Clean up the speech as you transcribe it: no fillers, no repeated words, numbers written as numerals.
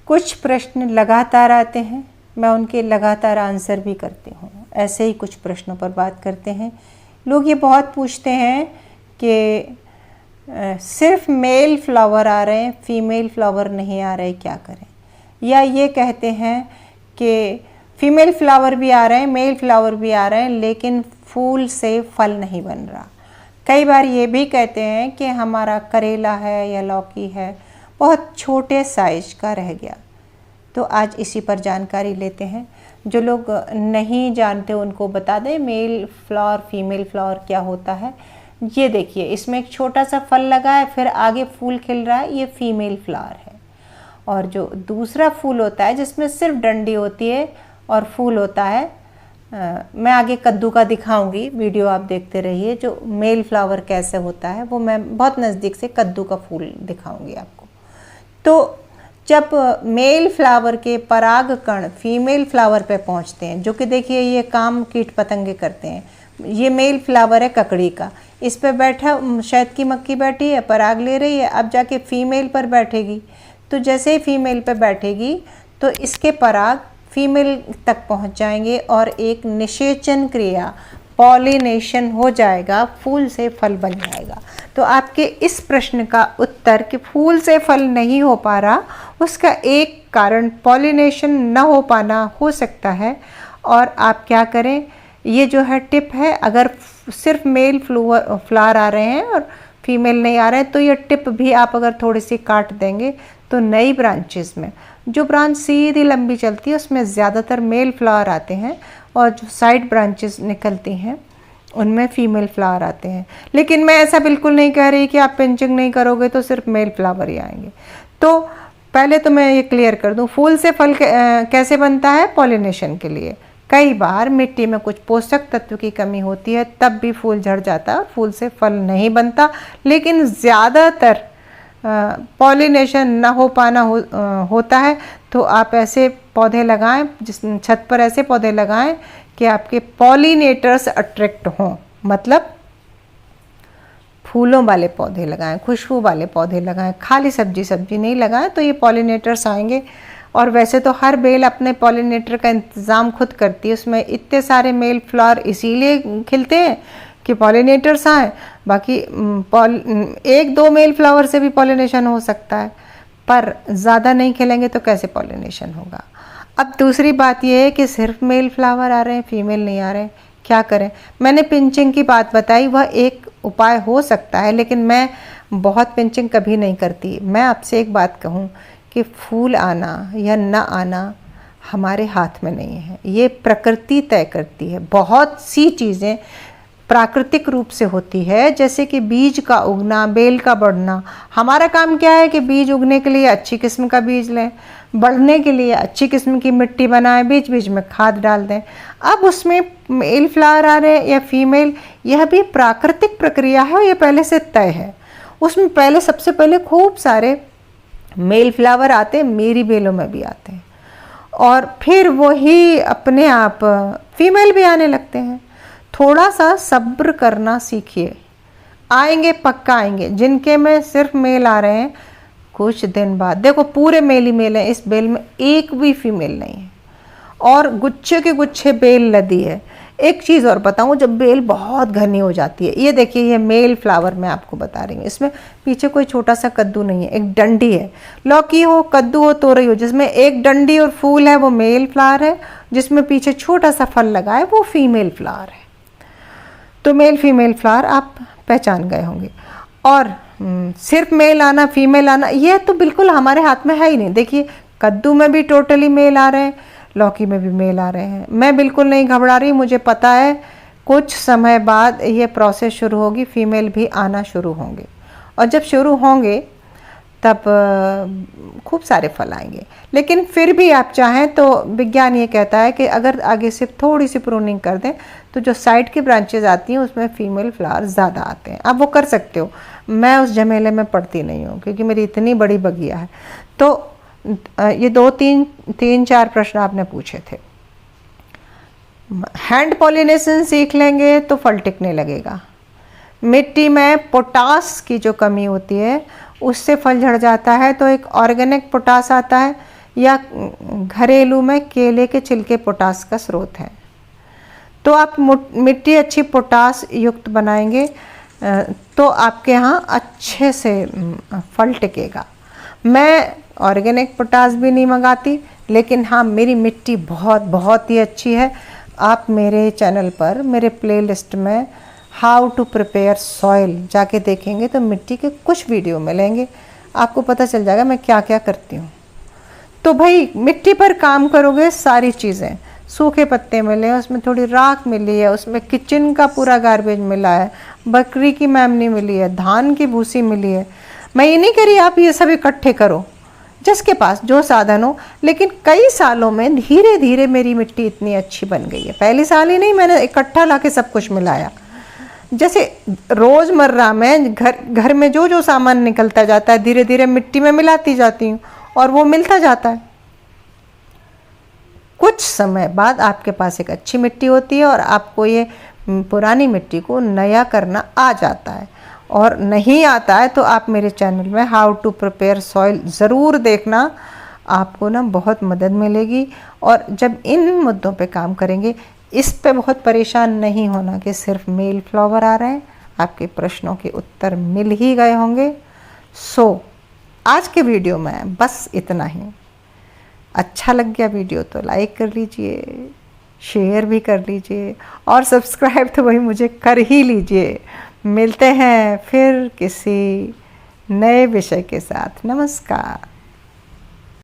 कुछ प्रश्न लगातार आते हैं, मैं उनके लगातार आंसर भी करती हूँ। ऐसे ही कुछ प्रश्नों पर बात करते हैं। लोग ये बहुत पूछते हैं कि सिर्फ मेल फ्लावर आ रहे हैं, फीमेल फ्लावर नहीं आ रहे, क्या करें? या ये कहते हैं कि फीमेल फ्लावर भी आ रहे हैं, मेल फ्लावर भी आ रहे हैं, लेकिन फूल से फल नहीं बन रहा। कई बार ये भी कहते हैं कि हमारा करेला है या लौकी है बहुत छोटे साइज का रह गया। तो आज इसी पर जानकारी लेते हैं। जो लोग नहीं जानते उनको बता दें मेल फ्लावर फीमेल फ्लावर क्या होता है। ये देखिए, इसमें एक छोटा सा फल लगा है, फिर आगे फूल खिल रहा है, ये फीमेल फ्लावर है। और जो दूसरा फूल होता है जिसमें सिर्फ डंडी होती है और फूल होता है, मैं आगे कद्दू का दिखाऊंगी, वीडियो आप देखते रहिए। जो मेल फ्लावर कैसे होता है वो मैं बहुत नज़दीक से कद्दू का फूल दिखाऊंगी आपको। तो जब मेल फ्लावर के पराग कण फीमेल फ्लावर पे पहुंचते हैं, जो कि देखिए ये काम कीट पतंगे करते हैं। ये मेल फ्लावर है ककड़ी का, इस पे बैठा शहद की मक्खी बैठी है, पराग ले रही है, अब जाके फीमेल पर बैठेगी। तो जैसे ही फीमेल पे बैठेगी तो इसके पराग फीमेल तक पहुंच जाएंगे और एक निषेचन क्रिया, पॉलिनेशन हो जाएगा, फूल से फल बन जाएगा। तो आपके इस प्रश्न का उत्तर कि फूल से फल नहीं हो पा रहा, उसका एक कारण पॉलिनेशन न हो पाना हो सकता है। और आप क्या करें, ये जो है टिप है, अगर सिर्फ मेल फ्लावर आ रहे हैं और फीमेल नहीं आ रहे हैं तो ये टिप भी आप अगर थोड़ी सी काट देंगे तो नई ब्रांचेस में, जो ब्रांच सीधी लंबी चलती है उसमें ज़्यादातर मेल फ्लावर आते हैं और जो साइड ब्रांचेस निकलती हैं उनमें फीमेल फ्लावर आते हैं। लेकिन मैं ऐसा बिल्कुल नहीं कह रही कि आप पिंचिंग नहीं करोगे तो सिर्फ मेल फ्लावर ही आएंगे। तो पहले तो मैं ये क्लियर कर दूं, फूल से फल कैसे बनता है? पॉलिनेशन के लिए। कई बार मिट्टी में कुछ पोषक तत्व की कमी होती है, तब भी फूल झड़ जाता है, फूल से फल नहीं बनता। लेकिन ज़्यादातर पॉलिनेशन न हो पाना होता है। तो आप ऐसे पौधे लगाएं, जिस छत पर ऐसे पौधे लगाएं कि आपके पॉलिनेटर्स अट्रैक्ट हों, मतलब फूलों वाले पौधे लगाएं, खुशबू वाले पौधे लगाएं, खाली सब्जी नहीं लगाएं, तो ये पॉलिनेटर्स आएंगे। और वैसे तो हर बेल अपने पॉलिनेटर का इंतज़ाम खुद करती है, उसमें इतने सारे मेल फ्लावर इसीलिए खिलते हैं कि पॉलिनेटर्स आए। बाकी एक दो मेल फ्लावर से भी पॉलिनेशन हो सकता है, पर ज़्यादा नहीं खिलेंगे तो कैसे पॉलिनेशन होगा। अब दूसरी बात यह है कि सिर्फ मेल फ्लावर आ रहे हैं, फीमेल नहीं आ रहे हैं, क्या करें? मैंने पिंचिंग की बात बताई, वह एक उपाय हो सकता है, लेकिन मैं बहुत पिंचिंग कभी नहीं करती। मैं आपसे एक बात कहूँ कि फूल आना या न आना हमारे हाथ में नहीं है, ये प्रकृति तय करती है। बहुत सी चीज़ें प्राकृतिक रूप से होती है, जैसे कि बीज का उगना, बेल का बढ़ना। हमारा काम क्या है कि बीज उगने के लिए अच्छी किस्म का बीज लें, बढ़ने के लिए अच्छी किस्म की मिट्टी बनाएं, बीच बीच में खाद डाल दें। अब उसमें मेल फ्लावर आ रहे हैं या फीमेल, यह भी प्राकृतिक प्रक्रिया है, ये पहले से तय है। उसमें पहले सबसे पहले खूब सारे मेल फ्लावर आते हैं, मेरी बेलों में भी आते हैं, और फिर वही अपने आप फीमेल भी आने लगते हैं। थोड़ा सा सब्र करना सीखिए, आएंगे, पक्का आएंगे। जिनके में सिर्फ मेल आ रहे हैं, कुछ दिन बाद देखो पूरे मेल ही मेल हैं, इस बेल में एक भी फीमेल नहीं है और गुच्छे के गुच्छे बेल लदी है। एक चीज़ और बताऊं, जब बेल बहुत घनी हो जाती है, ये देखिए ये मेल फ्लावर मैं आपको बता रही हूँ, इसमें पीछे कोई छोटा सा कद्दू नहीं है, एक डंडी है। लौकी हो, कद्दू हो, तोरई हो, जिसमें एक डंडी और फूल है वो मेल फ्लावर है, जिसमें पीछे छोटा सा फल लगा है वो फीमेल फ्लावर है। तो मेल फीमेल फ्लावर आप पहचान गए होंगे। और सिर्फ मेल आना फीमेल आना यह तो बिल्कुल हमारे हाथ में है ही नहीं। देखिए कद्दू में भी टोटली मेल आ रहे हैं, लौकी में भी मेल आ रहे हैं। मैं बिल्कुल नहीं घबरा रही, मुझे पता है कुछ समय बाद ये प्रोसेस शुरू होगी, फीमेल भी आना शुरू होंगे, और जब शुरू होंगे तब खूब सारे फल आएंगे। लेकिन फिर भी आप चाहें तो विज्ञान ये कहता है कि अगर आगे सिर्फ थोड़ी सी प्रूनिंग कर दें तो जो साइड की ब्रांचेज आती हैं उसमें फीमेल फ्लावर ज़्यादा आते हैं। आप वो कर सकते हो, मैं उस झमेले में पड़ती नहीं हूँ क्योंकि मेरी इतनी बड़ी बगिया है। तो ये तीन चार प्रश्न आपने पूछे थे। हैंड पॉलिनेशन सीख लेंगे तो फल टिकने लगेगा। मिट्टी में पोटास की जो कमी होती है उससे फल झड़ जाता है, तो एक ऑर्गेनिक पोटास आता है या घरेलू में केले के छिलके पोटास का स्रोत है। तो आप मिट्टी अच्छी पोटास युक्त बनाएंगे तो आपके यहाँ अच्छे से फल टिकेगा। मैं ऑर्गेनिक पोटास भी नहीं मंगाती, लेकिन हाँ मेरी मिट्टी बहुत ही अच्छी है। आप मेरे चैनल पर मेरे प्लेलिस्ट में हाउ टू प्रिपेयर सॉइल जाके देखेंगे तो मिट्टी के कुछ वीडियो मिलेंगे, आपको पता चल जाएगा मैं क्या क्या करती हूँ। तो भाई मिट्टी पर काम करोगे, सारी चीज़ें, सूखे पत्ते मिले, उसमें थोड़ी राख मिली है, उसमें किचन का पूरा गार्बेज मिला है, बकरी की मेमनी मिली है, धान की भूसी मिली है। मैं ये नहीं कह रही आप ये सब इकट्ठे करो, जिसके पास जो साधन हो, लेकिन कई सालों में धीरे धीरे मेरी मिट्टी इतनी अच्छी बन गई है। पहले साल ही नहीं मैंने इकट्ठा लाके सब कुछ मिलाया। जैसे रोज़मर्रा में घर में जो सामान निकलता जाता है धीरे धीरे मिट्टी में मिलाती जाती हूँ और वो मिलता जाता है। कुछ समय बाद आपके पास एक अच्छी मिट्टी होती है और आपको ये पुरानी मिट्टी को नया करना आ जाता है। और नहीं आता है तो आप मेरे चैनल में हाउ टू प्रिपेयर सॉइल ज़रूर देखना, आपको ना बहुत मदद मिलेगी। और जब इन मुद्दों पे काम करेंगे, इस पे बहुत परेशान नहीं होना कि सिर्फ मेल फ्लावर आ रहे हैं, आपके प्रश्नों के उत्तर मिल ही गए होंगे। सो आज के वीडियो में बस इतना ही। अच्छा लग गया वीडियो तो लाइक कर लीजिए, शेयर भी कर लीजिए और सब्सक्राइब तो वही मुझे कर ही लीजिए। मिलते हैं फिर किसी नए विषय के साथ। नमस्कार।